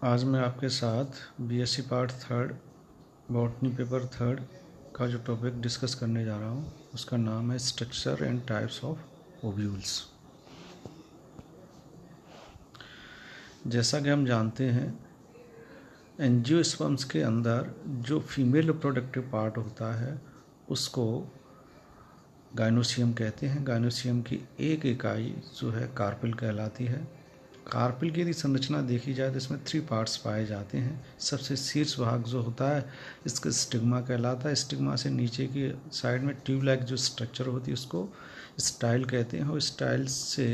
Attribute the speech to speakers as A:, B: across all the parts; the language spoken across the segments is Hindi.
A: आज मैं आपके साथ BSc part third botany paper third का जो टॉपिक डिस्कस करने जा रहा हूँ उसका नाम है structure and types of ovules. जैसा कि हम जानते हैं एंजियोस्पर्म्स के अंदर जो फीमेल रिप्रोडक्टिव पार्ट होता है उसको गाइनोसियम कहते हैं। गाइनोसियम की एक इकाई जो है कार्पेल कहलाती है। कार्पेल की यदि संरचना देखी जाए तो इसमें 3 पार्ट्स पाए जाते हैं। सबसे शीर्ष भाग जो होता है इसका स्टिग्मा कहलाता है। स्टिग्मा से नीचे की साइड में ट्यूब लाइक जो स्ट्रक्चर होती है उसको स्टाइल कहते हैं और स्टाइल से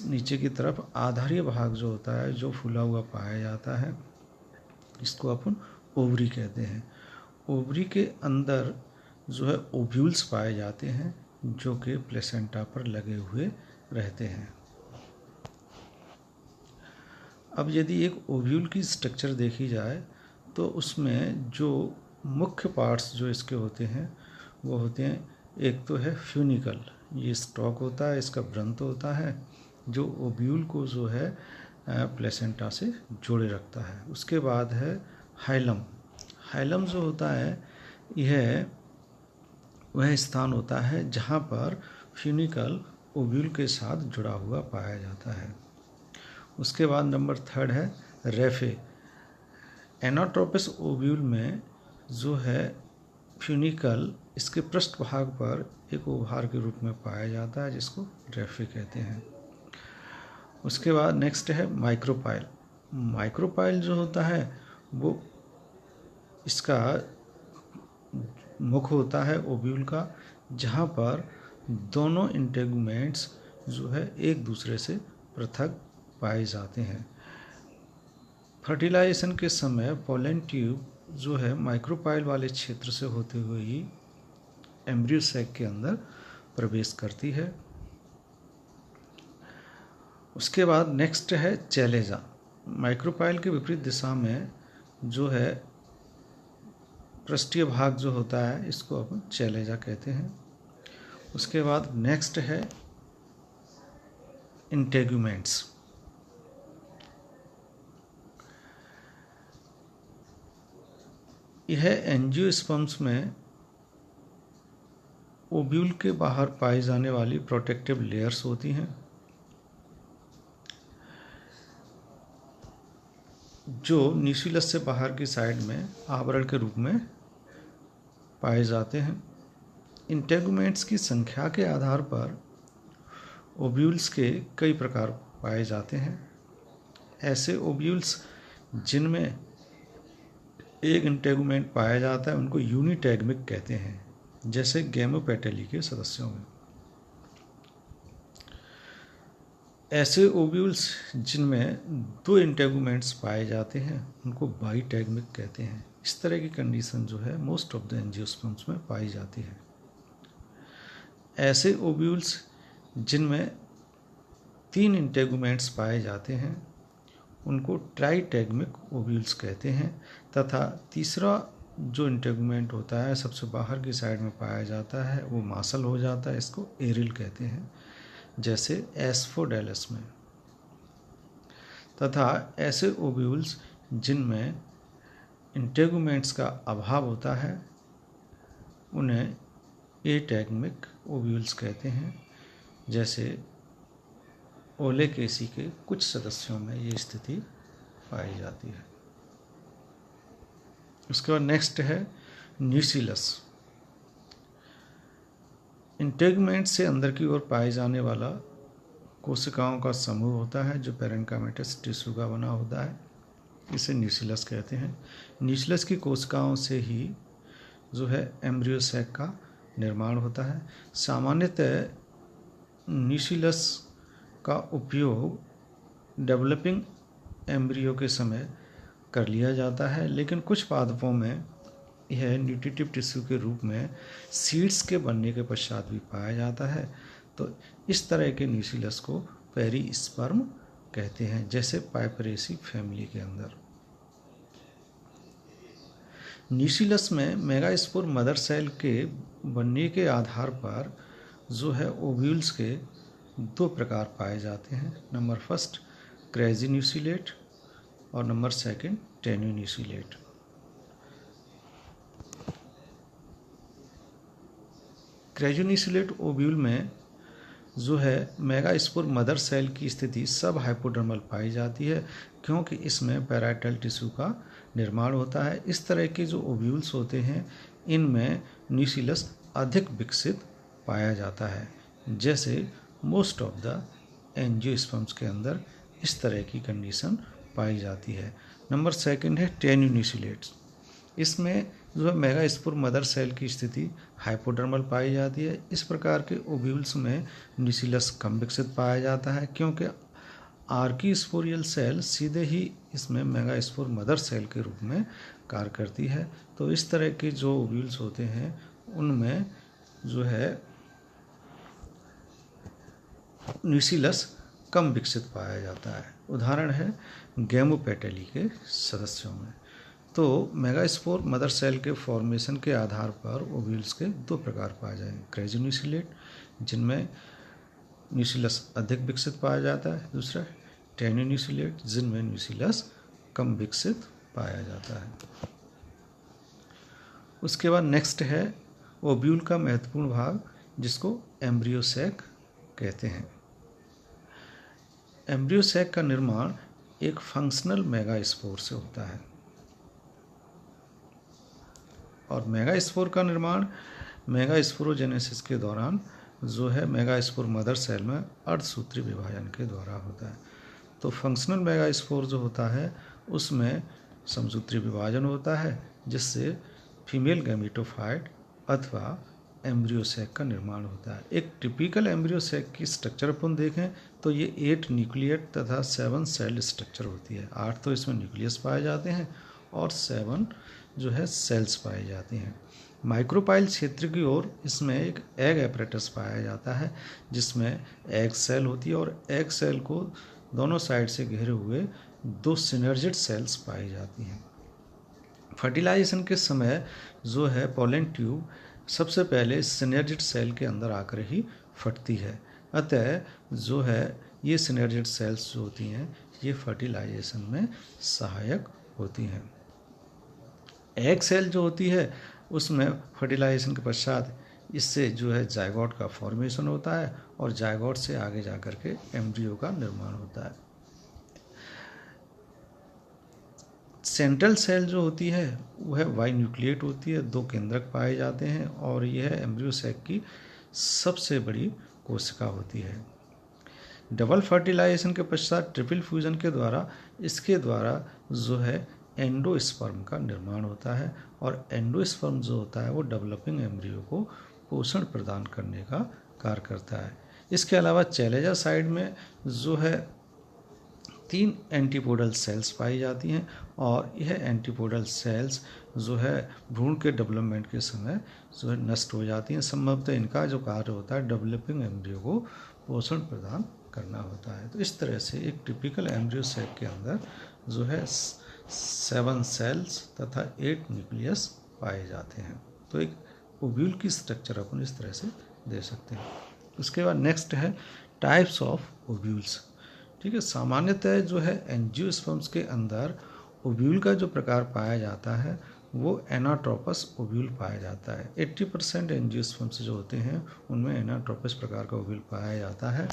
A: नीचे की तरफ आधारीय भाग जो होता है जो फूला हुआ पाया जाता है इसको अपन ओवरी कहते हैं। ओवरी के अंदर जो है ओव्यूल्स पाए जाते हैं जो कि प्लेसेंटा पर लगे हुए रहते हैं। अब यदि एक ओव्यूल की स्ट्रक्चर देखी जाए तो उसमें जो मुख्य पार्ट्स जो इसके होते हैं वो होते हैं, एक तो है फ्यूनिकल, ये स्टॉक होता है, इसका व्रंत होता है जो ओव्यूल को जो है प्लेसेंटा से जोड़े रखता है। उसके बाद है हाइलम। हाइलम जो होता है यह वह स्थान होता है जहाँ पर फ्यूनिकल ओव्यूल के साथ जुड़ा हुआ पाया जाता है। उसके बाद नंबर 3 है रेफे। एनाट्रोपस ओव्यूल में जो है फ्यूनिकल इसके पृष्ठभाग पर एक ओभार के रूप में पाया जाता है जिसको रेफे कहते हैं। उसके बाद नेक्स्ट है माइक्रोपाइल। माइक्रोपाइल जो होता है वो इसका मुख होता है ओव्यूल का, जहाँ पर दोनों इंटेगुमेंट्स जो है एक दूसरे से पृथक पाए जाते हैं। फर्टिलाइजेशन के समय पोलन ट्यूब जो है माइक्रोपाइल वाले क्षेत्र से होते हुए ही एम्ब्रियो सैक के अंदर प्रवेश करती है। उसके बाद नेक्स्ट है चैलेजा। माइक्रोपाइल के विपरीत दिशा में जो है पृष्ठीय भाग जो होता है इसको अपन चैलेजा कहते हैं। उसके बाद नेक्स्ट है इंटेगुमेंट्स। यह एंजियोस्पर्म्स में ओव्यूल के बाहर पाई जाने वाली प्रोटेक्टिव लेयर्स होती हैं जो न्यूक्लियस से बाहर की साइड में आवरण के रूप में पाए जाते हैं। इंटेगुमेंट्स की संख्या के आधार पर ओव्यूल्स के कई प्रकार पाए जाते हैं। ऐसे ओव्यूल्स जिनमें एक इंटेगुमेंट पाया जाता है उनको यूनिटैगमिक कहते हैं, जैसे गैमेपेटेली के सदस्यों में। ऐसे ओव्यूल्स जिनमें 2 इंटेगुमेंट्स पाए जाते हैं उनको बाईटैगमिक कहते हैं। इस तरह की कंडीशन जो है मोस्ट ऑफ द एंजियोस्पर्म्स में पाई जाती है। ऐसे ओव्यूल्स जिनमें 3 इंटेगुमेंट्स पाए जाते हैं उनको ट्राइटैगमिक ओव्यूल्स कहते हैं तथा तीसरा जो इंटेगुमेंट होता है सबसे बाहर की साइड में पाया जाता है वो मासल हो जाता है, इसको एरिल कहते हैं, जैसे एस्फोडेलस में। तथा ऐसे ओव्यूल्स जिनमें इंटेगुमेंट्स का अभाव होता है उन्हें एटैगमिक ओव्यूल्स कहते हैं, जैसे ओलेकेसी के कुछ सदस्यों में ये स्थिति पाई जाती है। उसके बाद नेक्स्ट है न्यूसिलस। इंटेगुमेंट से अंदर की ओर पाए जाने वाला कोशिकाओं का समूह होता है जो पैरेन्काइमेटस टिश्यू का बना होता है, इसे न्यूसिलस कहते हैं। न्यूसिलस की कोशिकाओं से ही जो है एम्ब्रियो सैक का निर्माण होता है। सामान्यतः न्यूसिलस का उपयोग डेवलपिंग एम्ब्रियो के समय कर लिया जाता है, लेकिन कुछ पादपों में यह न्यूट्रिटिव टिश्यू के रूप में सीड्स के बनने के पश्चात भी पाया जाता है। तो इस तरह के न्यूसिलस को पेरिस्पर्म कहते हैं, जैसे पाइपरेसी फैमिली के अंदर। न्यूसिलस में मेगास्पोर मदर सेल के बनने के आधार पर जो है ओव्यूल्स के 2 प्रकार पाए जाते हैं। नंबर 1 क्रेजी न्यूसिलेट और नंबर सेकंड टेन्यूनिसिलेट। क्रेजुनिसिलेट ओव्यूल में जो है मेगास्पोर मदर सेल की स्थिति सब हाइपोडर्मल पाई जाती है, क्योंकि इसमें पैराइटल टिश्यू का निर्माण होता है। इस तरह के जो ओव्यूल्स होते हैं इनमें न्यूक्लियस अधिक विकसित पाया जाता है, जैसे मोस्ट ऑफ द एंजियोस्पर्म्स के अंदर इस तरह की कंडीशन पाई जाती है। नंबर सेकंड है टेन्यूनिसिलेट्स। इसमें जो है मेगास्पोर मदर सेल की स्थिति हाइपोडर्मल पाई जाती है। इस प्रकार के ओव्यूल्स में न्यूक्लियस कम विकसित पाया जाता है, क्योंकि आर्कीस्पोरियल सेल सीधे ही इसमें मेगास्पोर मदर सेल के रूप में कार्य करती है। तो इस तरह के जो ओव्यूल्स होते हैं उनमें जो है न्यूक्लियस कम विकसित पाया जाता है। उदाहरण है गैमोपेटेली के सदस्यों में। तो मेगास्पोर मदर सेल के फॉर्मेशन के आधार पर ओव्यूल्स के दो प्रकार पाए जाएंगे, क्रेजुनिसिलेट जिनमें न्यूक्लियस अधिक विकसित पाया जाता है, दूसरा टेन्यूनिसिलेट जिनमें न्यूक्लियस कम विकसित पाया जाता है। उसके बाद नेक्स्ट है ओव्यूल का महत्वपूर्ण भाग जिसको एम्ब्रियो सैक कहते हैं। एम्ब्रियो सैक का निर्माण एक फंक्शनल मेगास्पोर से होता है और मेगास्पोर का निर्माण मेगास्पोरोजेनेसिस के दौरान जो है मेगास्पोर मदर सेल में अर्धसूत्री विभाजन के द्वारा होता है। तो फंक्शनल मेगास्पोर जो होता है उसमें समसूत्री विभाजन होता है, जिससे फीमेल गैमेटोफाइट अथवा एम्ब्रियो सैक का निर्माण होता है। एक टिपिकल एम्ब्रियो सैक की स्ट्रक्चर अपन देखें तो ये 8 न्यूक्लिएट तथा 7 सेल स्ट्रक्चर होती है। 8 तो इसमें न्यूक्लियस पाए जाते हैं और 7 जो है सेल्स पाए जाते हैं। माइक्रोपाइल क्षेत्र की ओर इसमें एक एग एपरेटस पाया जाता है, जिसमें एग सेल होती है और एग सेल को दोनों साइड से घेरे हुए 2 सिनर्जिड सेल्स पाई जाती हैं। फर्टिलाइजेशन के समय जो है पोलन ट्यूब सबसे पहले सिनर्जिड सेल के अंदर आकर ही फटती है, अतः जो है ये सिनर्जिड सेल्स जो होती हैं ये फर्टिलाइजेशन में सहायक होती हैं। एग सेल जो होती है उसमें फर्टिलाइजेशन के पश्चात इससे जो है जायगोट का फॉर्मेशन होता है और जायगोट से आगे जाकर के एम्ब्रियो का निर्माण होता है। सेंट्रल सेल जो होती है वह बाइन्यूक्लिएट होती है, 2 केंद्रक पाए जाते हैं और यह एम्ब्रियो सैक की सबसे बड़ी कोशिका होती है। डबल फर्टिलाइजेशन के पश्चात ट्रिपल फ्यूजन के द्वारा इसके द्वारा जो है एंडोस्पर्म का निर्माण होता है और एंडोस्पर्म जो होता है वो डेवलपिंग एम्ब्रियो को पोषण प्रदान करने का कार्य करता है। इसके अलावा चैलेजा साइड में जो है 3 एंटीपोडल सेल्स पाई जाती हैं और यह एंटीपोडल सेल्स जो है भ्रूण के डेवलपमेंट के समय जो है नष्ट हो जाती हैं। संभवतः इनका जो कार्य होता है डेवलपिंग एम्ब्रियो को पोषण प्रदान करना होता है। तो इस तरह से एक टिपिकल एम्ब्रियो सैक के अंदर जो है 7 सेल्स तथा 8 न्यूक्लियस पाए जाते हैं। तो एक ओव्यूल की स्ट्रक्चर अपन इस तरह से दे सकते हैं। उसके बाद नेक्स्ट है टाइप्स ऑफ ओव्यूल्स। ठीक है, सामान्यतः जो है एंजियोस्पर्म्स के अंदर ओव्यूल का जो प्रकार पाया जाता है वो एनाट्रोपस ओव्यूल पाया जाता है। 80% एंजियोस्पर्म्स जो होते हैं उनमें एनाट्रोपस प्रकार का ओव्यूल पाया जाता है,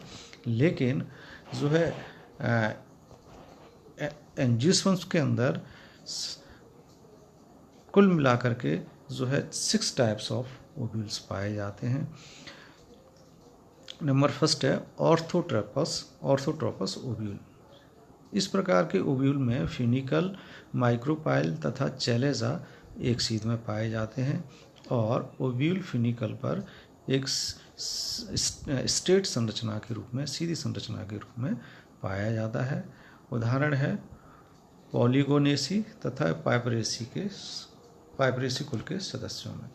A: लेकिन जो है एंजियोस्पर्म्स के अंदर कुल मिलाकर के जो है 6 टाइप्स ऑफ ओव्यूल्स पाए जाते हैं। नंबर फर्स्ट है ऑर्थोट्रोपस ओव्यूल। इस प्रकार के ओव्यूल में फ्यूनिकल, माइक्रोपाइल तथा चैलेजा एक सीध में पाए जाते हैं और ओव्यूल फ्यूनिकल पर एक स्ट्रेट संरचना के रूप में, सीधी संरचना के रूप में पाया जाता है। उदाहरण है पॉलीगोनेसी तथा पाइपरेसी कुल के सदस्यों में।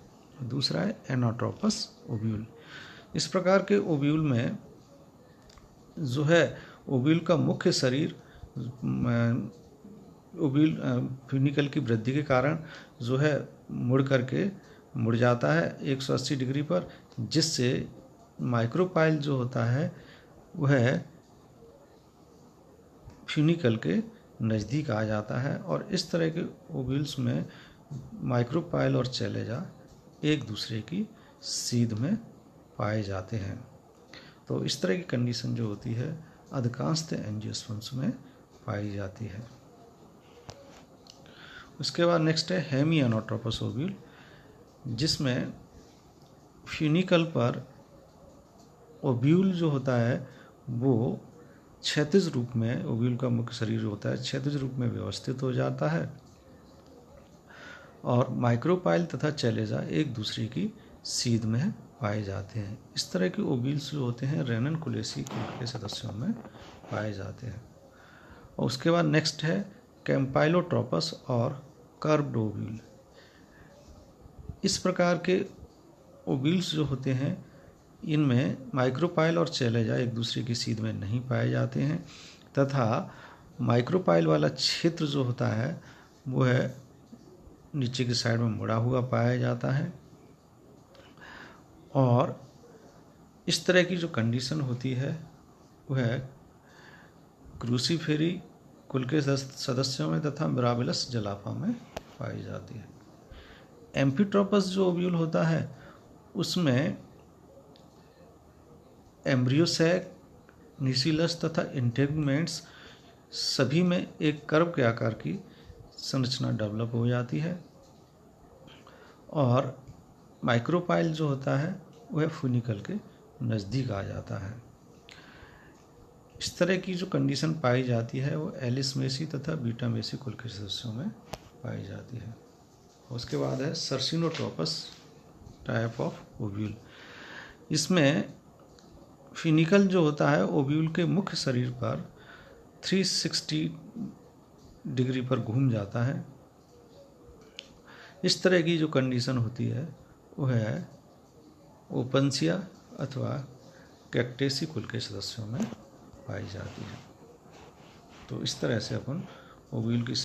A: दूसरा है एनाट्रोपस ओव्यूल। इस प्रकार के ओव्यूल में जो है ओव्यूल का मुख्य शरीर ओव्यूल फ्यूनिकल की वृद्धि के कारण जो है मुड़ जाता है 180 डिग्री पर, जिससे माइक्रोपाइल जो होता है वह फ्यूनिकल के नज़दीक आ जाता है और इस तरह के ओव्यूल्स में माइक्रोपाइल और चैलेजा एक दूसरे की सीध में पाए जाते हैं। तो इस तरह की कंडीशन जो होती है अधिकांशतः एंजियोस्पर्म्स में पाई जाती है। उसके बाद नेक्स्ट है हेमी एनोट्रोपस ओव्यूल, जिसमें फ्यूनिकल पर ओव्यूल जो होता है वो क्षैतिज रूप में, ओव्यूल का मुख्य शरीर जो होता है क्षैतिज रूप में व्यवस्थित हो जाता है और माइक्रोपाइल तथा चैलेजा एक दूसरे की सीध में पाए जाते हैं। इस तरह के ओव्यूल्स जो होते हैं रेननकुलेसी कुल के सदस्यों में पाए जाते हैं। और उसके बाद नेक्स्ट है कैम्पाइलोट्रोपस और कर्व्ड ओव्यूल। इस प्रकार के ओव्यूल्स जो होते हैं इनमें माइक्रोपाइल और चैलेजा एक दूसरे की सीध में नहीं पाए जाते हैं तथा माइक्रोपाइल वाला क्षेत्र जो होता है वो है नीचे की साइड में मुड़ा हुआ पाया जाता है। और इस तरह की जो कंडीशन होती है वह क्रूसीफेरी कुल के सदस्यों में तथा मिराबिलस जलाफा में पाई जाती है। एम्फीट्रोपस जो ओव्यूल होता है उसमें एम्ब्रियोसैक, न्यूक्लियस तथा इंटेगुमेंट्स सभी में एक कर्व के आकार की संरचना डेवलप हो जाती है और माइक्रोपाइल जो होता है वह फ्यूनिकल के नज़दीक आ जाता है। इस तरह की जो कंडीशन पाई जाती है वो एलिस मेसी तथा बीटा मेसी कुल के सदस्यों में पाई जाती है। उसके बाद है सर्सिनोट्रोपस टाइप ऑफ ओव्यूल। इसमें फ्यूनिकल जो होता है ओव्यूल के मुख्य शरीर पर 360 डिग्री पर घूम जाता है। इस तरह की जो कंडीशन होती है वह है ओपनसिया अथवा कैक्टेसी कुल के सदस्यों में पाई जाती है। तो इस तरह से अपन ओव्यूल की